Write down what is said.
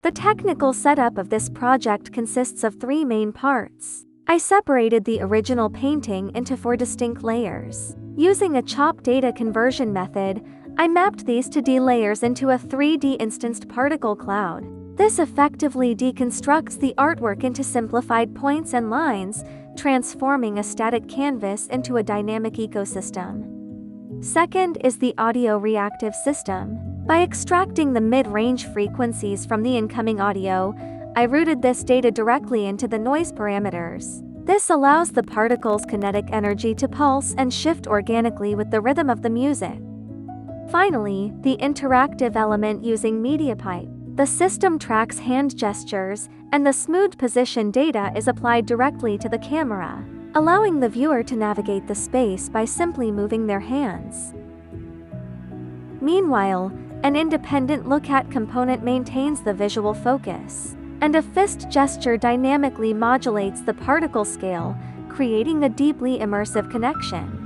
The technical setup of this project consists of 3 main parts. I separated the original painting into 4 distinct layers. Using a chop data conversion method, I mapped these 2D layers into a 3D instanced particle cloud. This effectively deconstructs the artwork into simplified points and lines, transforming a static canvas into a dynamic ecosystem. Second is the audio-reactive system. By extracting the mid-range frequencies from the incoming audio, I routed this data directly into the noise parameters. This allows the particle's kinetic energy to pulse and shift organically with the rhythm of the music. Finally, the interactive element using MediaPipe. The system tracks hand gestures, and the smooth position data is applied directly to the camera, allowing the viewer to navigate the space by simply moving their hands. Meanwhile, an independent look-at component maintains the visual focus, and a fist gesture dynamically modulates the particle scale, creating a deeply immersive connection.